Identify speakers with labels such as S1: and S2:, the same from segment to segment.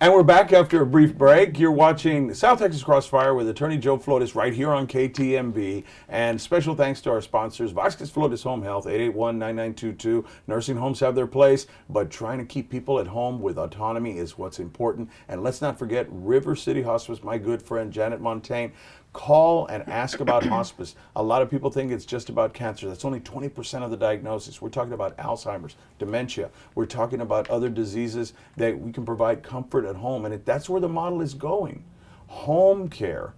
S1: And we're back after a brief break. You're watching South Texas Crossfire with Attorney Joe Flores right here on KTMB. And special thanks to our sponsors, Vasquez Flores Home Health, 881-9922. Nursing homes have their place, but trying to keep people at home with autonomy is what's important. And let's not forget River City Hospice, my good friend Janet Montaigne. Call and ask about hospice. A lot of people think it's just about cancer. That's only 20% of the diagnosis. We're talking about Alzheimer's, dementia. We're talking about other diseases that we can provide comfort at home. And that's where the model is going. Home care,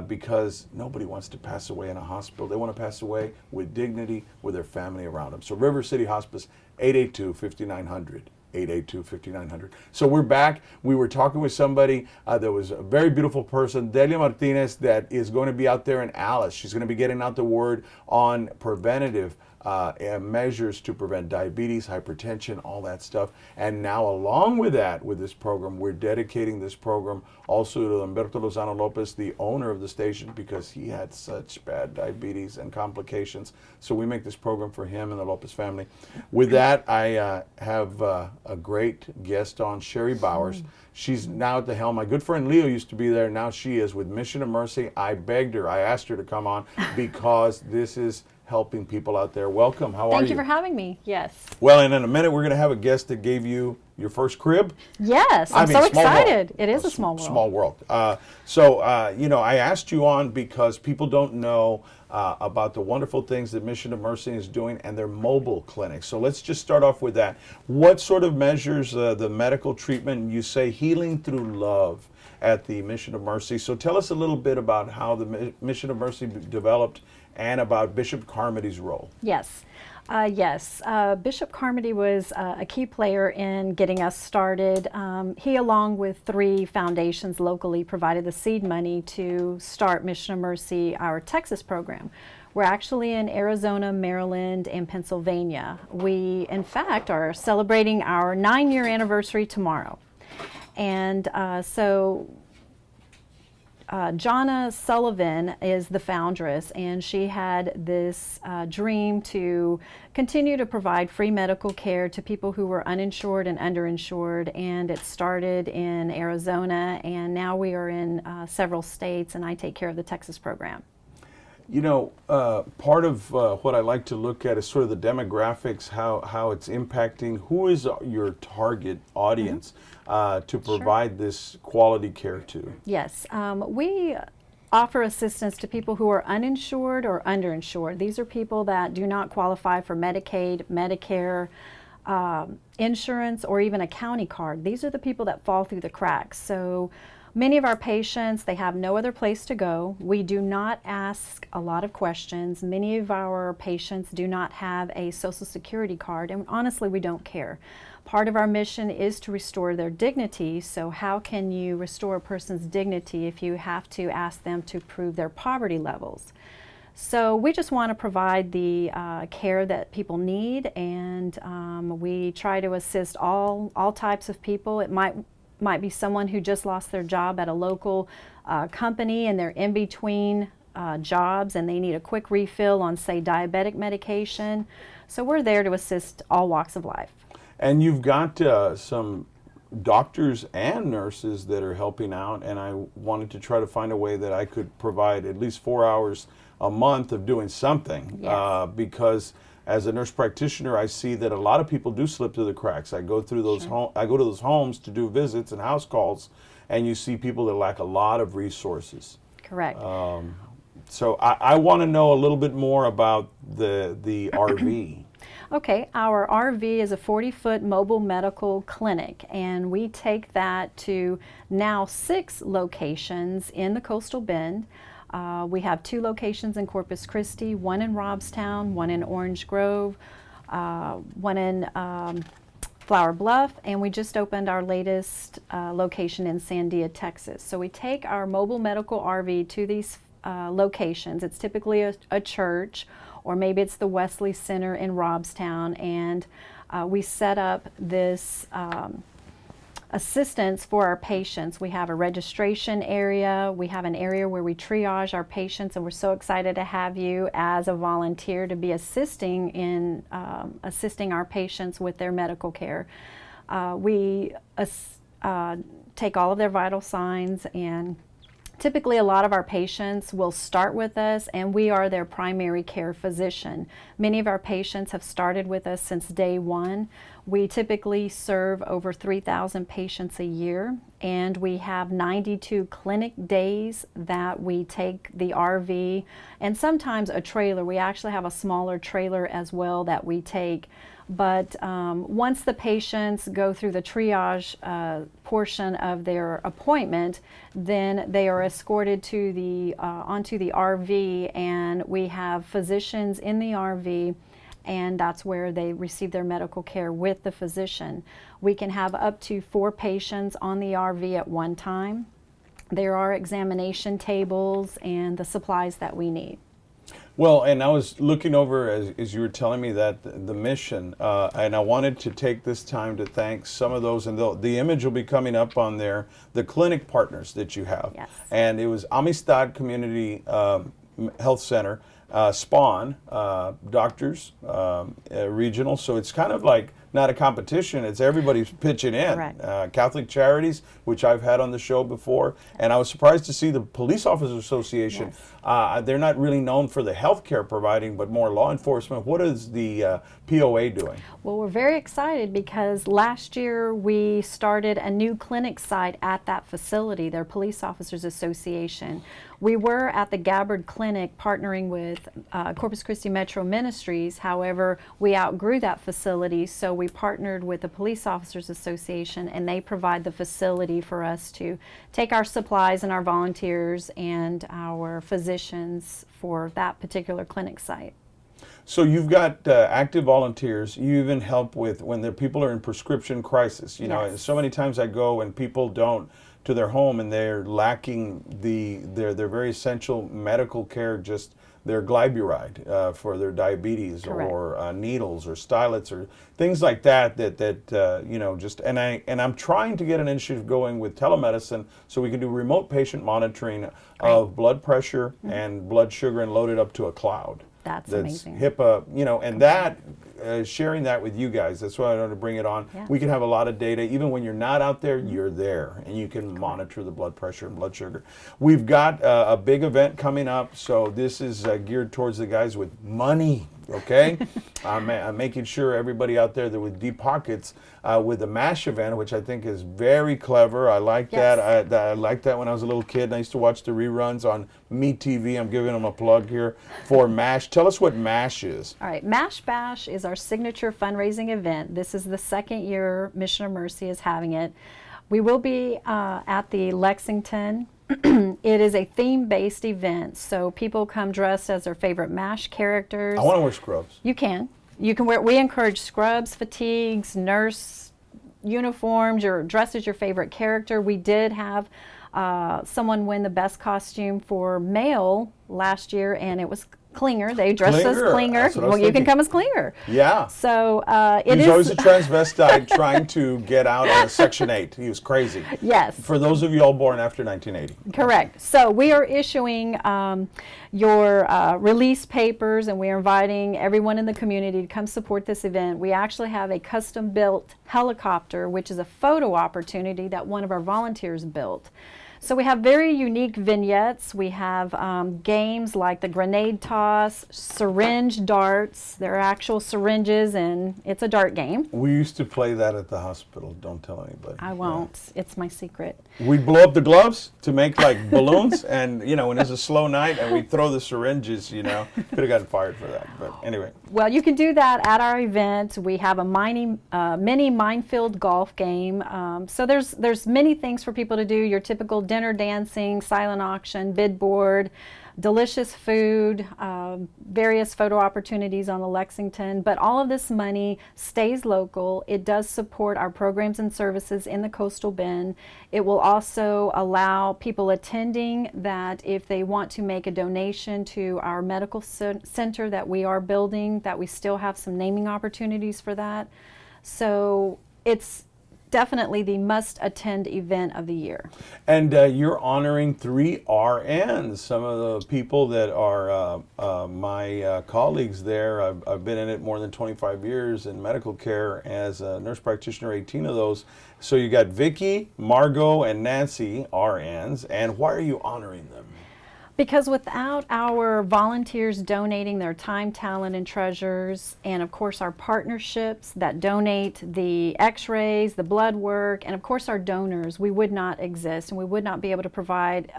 S1: because nobody wants to pass away in a hospital. They want to pass away with dignity, with their family around them. So River City Hospice, 882-5900. 882-5900. So we're back. We were talking with somebody that was a very beautiful person, Delia Martinez, that is going to be out there in Alice. She's going to be getting out the word on preventative measures to prevent diabetes, hypertension, all that stuff. And now along with that, with this program, we're dedicating this program also to Humberto Lozano Lopez, the owner of the station, because he had such bad diabetes and complications. So we make this program for him and the Lopez family. With that, I have a great guest on, Sherry Bowers. She's now at the helm. My good friend Leo used to be there. Now she is with Mission of Mercy. I asked her to come on because this is helping people out there. Welcome. How are you?
S2: Thank you for having me. Yes.
S1: Well, and in a minute, we're going to have a guest that gave you your first crib.
S2: Yes. I'm so excited. It is a small world.
S1: Small world. You know, I asked you on because people don't know about the wonderful things that Mission of Mercy is doing and their mobile clinics. So let's just start off with that. What sort of measures the medical treatment? You say healing through love at the Mission of Mercy. So tell us a little bit about how the Mission of Mercy developed and about Bishop Carmody's role.
S2: Yes. Bishop Carmody was a key player in getting us started. He, along with 3 foundations locally, provided the seed money to start Mission of Mercy, our Texas program. We're actually in Arizona, Maryland, and Pennsylvania. We, in fact, are celebrating our 9-year anniversary tomorrow. And Jonna Sullivan is the foundress, and she had this dream to continue to provide free medical care to people who were uninsured and underinsured, and it started in Arizona, and now we are in several states, and I take care of the Texas program.
S1: You know, part of what I like to look at is sort of the demographics, how it's impacting. Who is your target audience to provide this quality care to?
S2: Yes, we offer assistance to people who are uninsured or underinsured. These are people that do not qualify for Medicaid, Medicare, insurance, or even a county card. These are the people that fall through the cracks. So many of our patients, they have no other place to go. We do not ask a lot of questions. Many of our patients do not have a Social Security card, and honestly, we don't care. Part of our mission is to restore their dignity, so how can you restore a person's dignity if you have to ask them to prove their poverty levels? So we just want to provide the care that people need, and we try to assist all types of people. It might be someone who just lost their job at a local company and they're in between jobs and they need a quick refill on, say, diabetic medication. So we're there to assist all walks of life.
S1: And you've got some doctors and nurses that are helping out, and I wanted to try to find a way that I could provide at least 4 hours a month of doing something.
S2: Yes.
S1: Because as a nurse practitioner, I see that a lot of people do slip through the cracks. I go through those I go to those homes to do visits and house calls, and you see people that lack a lot of resources.
S2: Correct.
S1: So I want to know a little bit more about the RV.
S2: Okay, our RV is a 40-foot mobile medical clinic, and we take that to now 6 locations in the Coastal Bend. We have 2 locations in Corpus Christi, 1 in Robstown, 1 in Orange Grove, 1 in Flower Bluff, and we just opened our latest location in Sandia, Texas. So we take our mobile medical RV to these locations. It's typically a church, or maybe it's the Wesley Center in Robstown, and we set up this assistance for our patients. We have a registration area, we have an area where we triage our patients, and we're so excited to have you as a volunteer to be assisting in assisting our patients with their medical care. We take all of their vital signs, and typically a lot of our patients will start with us and we are their primary care physician. Many of our patients have started with us since day one. We typically serve over 3,000 patients a year, and we have 92 clinic days that we take the RV and sometimes a trailer. We actually have a smaller trailer as well that we take. But once the patients go through the triage portion of their appointment, then they are escorted to the onto the RV, and we have physicians in the RV, and that's where they receive their medical care with the physician. We can have up to 4 patients on the RV at one time. There are examination tables and the supplies that we need.
S1: Well, and I was looking over as you were telling me that the mission, and I wanted to take this time to thank some of those, and the image will be coming up on there, the clinic partners that you have.
S2: Yes.
S1: And it was Amistad Community Health Center, Spawn, doctors, regional, so it's kind of like not a competition, it's everybody's pitching in.
S2: Correct.
S1: Catholic Charities, which I've had on the show before, and I was surprised to see the Police Officers Association.
S2: Yes.
S1: They're not really known for the health care providing, but more law enforcement. What is the POA doing?
S2: Well, we're very excited because last year we started a new clinic site at that facility, their Police Officers Association. We were at the Gabbard Clinic partnering with Corpus Christi Metro Ministries. However, we outgrew that facility, so we partnered with the Police Officers Association, and they provide the facility for us to take our supplies and our volunteers and our physicians for that particular clinic site.
S1: So you've got active volunteers. You even help with when the people are in prescription crisis. You know,
S2: Yes.
S1: so many times I go and people don't to their home and they're lacking their very essential medical care, just their glyburide for their diabetes.
S2: Correct.
S1: Or needles or stylets or things like that you know, just and I'm trying to get an initiative going with telemedicine so we can do remote patient monitoring of blood pressure and blood sugar and load it up to a cloud.
S2: That's
S1: That's
S2: amazing.
S1: HIPAA, you know, and that sharing that with you guys. That's why I wanted to bring it on.
S2: Yeah.
S1: We can have a lot of data. Even when you're not out there, you're there, and you can monitor the blood pressure and blood sugar. We've got a big event coming up, so this is geared towards the guys with money. Okay, I'm making sure everybody out there that with deep pockets with the MASH event, which I think is very clever. I like
S2: Yes.
S1: that. I liked that when I was a little kid. And I used to watch the reruns on Me TV. I'm giving them a plug here for MASH. Tell us what MASH is.
S2: All right, MASH Bash is our signature fundraising event. This is the second year Mission of Mercy is having it. We will be at the Lexington. It is a theme-based event, so people come dressed as their favorite MASH characters.
S1: I want to wear scrubs.
S2: You can wear. We encourage scrubs, fatigues, nurse uniforms. You're dressed as your favorite character. We did have someone win the best costume for male last year, and it was Klinger. They dressed as
S1: Klinger,
S2: Klinger.
S1: that's what I was
S2: Well, you can
S1: thinking.
S2: come as Klinger.
S1: Yeah.
S2: So it
S1: He was
S2: is.
S1: always a transvestite trying to get out on a Section 8. He was crazy.
S2: Yes.
S1: For those of you all born after 1980.
S2: Correct. So we are issuing your release papers, and we are inviting everyone in the community to come support this event. We actually have a custom-built helicopter, which is a photo opportunity that one of our volunteers built. So we have very unique vignettes. We have games like the grenade toss, syringe darts. There are actual syringes, and it's a dart game.
S1: We used to play that at the hospital. Don't tell anybody.
S2: I won't. It's my secret.
S1: We'd blow up the gloves to make like balloons, and you know, when it's a slow night, and we'd throw the syringes. You know, could have gotten fired for that. But anyway.
S2: Well, you can do that at our event. We have a mini minefield golf game. So there's many things for people to do. Your typical dinner dancing, silent auction, bid board, delicious food, various photo opportunities on the Lexington. But all of this money stays local. It does support our programs and services in the Coastal Bend. It will also allow people attending that if they want to make a donation to our medical center that we are building, that we still have some naming opportunities for that. So it's definitely the must-attend event of the year.
S1: And you're honoring 3 RNs, some of the people that are my colleagues there. I've been in it more than 25 years in medical care as a nurse practitioner, 18 of those. So you got Vicky, Margot, and Nancy, RNs. And why are you honoring them?
S2: Because without our volunteers donating their time, talent, and treasures, and of course our partnerships that donate the x-rays, the blood work, and of course our donors, we would not exist and we would not be able to provide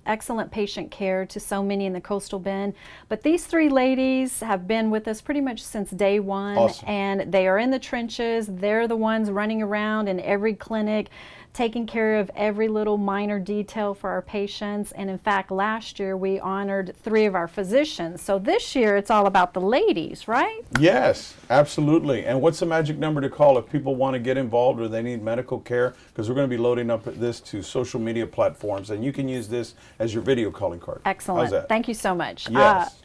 S2: excellent patient care to so many in the Coastal Bend. But these 3 ladies have been with us pretty much since day one.
S1: Awesome.
S2: And they are in the trenches. They're the ones running around in every clinic, taking care of every little minor detail for our patients. And in fact, last year we honored 3 of our physicians. So this year it's all about the ladies, right?
S1: Yes, absolutely. And what's the magic number to call if people want to get involved or they need medical care? Because we're going to be loading up this to social media platforms, and you can use this as your video calling card.
S2: Excellent.
S1: How's that?
S2: Thank you so much.
S1: Yes.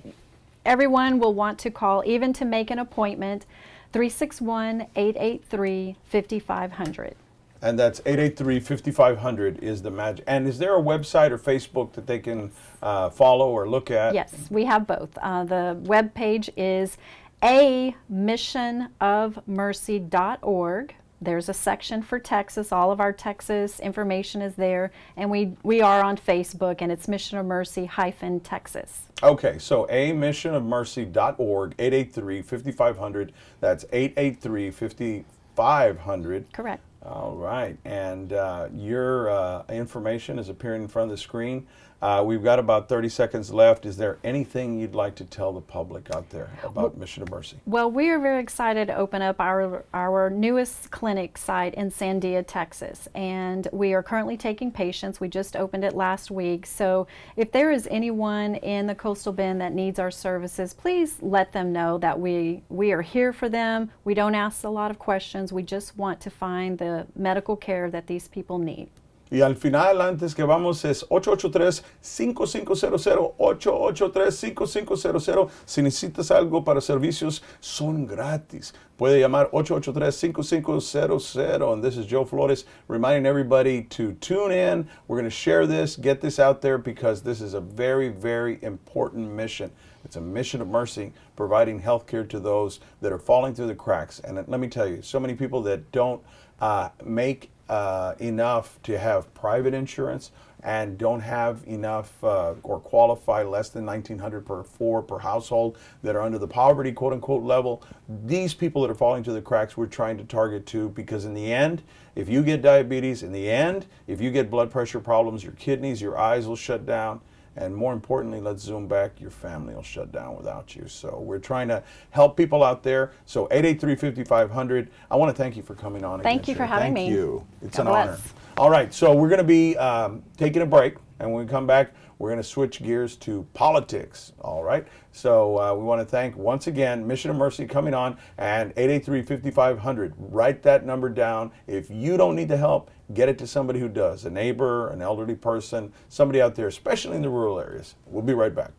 S2: Everyone will want to call, even to make an appointment, 361-883-5500.
S1: And that's 883-5500 is the magic. And is there a website or Facebook that they can follow or look at?
S2: Yes, we have both. The web page is amissionofmercy.org. There's a section for Texas. All of our Texas information is there. And we are on Facebook, and it's Mission of Mercy-Texas.
S1: Okay, so amissionofmercy.org, 883-5500. That's 883-5500.
S2: Correct.
S1: All right, and your information is appearing in front of the screen. We've got about 30 seconds left. Is there anything you'd like to tell the public out there about Mission of Mercy?
S2: Well, we are very excited to open up our newest clinic site in Sandia, Texas, and we are currently taking patients. We just opened it last week, so if there is anyone in the Coastal Bend that needs our services, please let them know that we are here for them. We don't ask a lot of questions. We just want to find the medical care that these people need.
S1: Y al final, antes que vamos, es 883-5500, 883-5500. Si necesitas algo para servicios, son gratis. Puede llamar 883-5500. And this is Joe Flores reminding everybody to tune in. We're going to share this, get this out there, because this is a very, very important mission. It's a mission of mercy, providing health care to those that are falling through the cracks. And let me tell you, so many people that don't make enough to have private insurance and don't have enough or qualify less than $1,900 per household that are under the poverty quote unquote level. These people that are falling through the cracks we're trying to target too, because in the end, if you get diabetes, in the end, if you get blood pressure problems, your kidneys, your eyes will shut down. And more importantly, let's zoom back, your family will shut down without you. So we're trying to help people out there. So 883-5500. I want to thank you for coming on.
S2: Thank you for having me.
S1: Thank you. It's
S2: God
S1: an
S2: bless.
S1: honor. All right, so we're going to be taking a break. And when we come back, we're going to switch gears to politics. All right. So we want to thank once again Mission of Mercy coming on, and 883-5500. Write that number down. If you don't need the help, get it to somebody who does, a neighbor, an elderly person, somebody out there, especially in the rural areas. We'll be right back.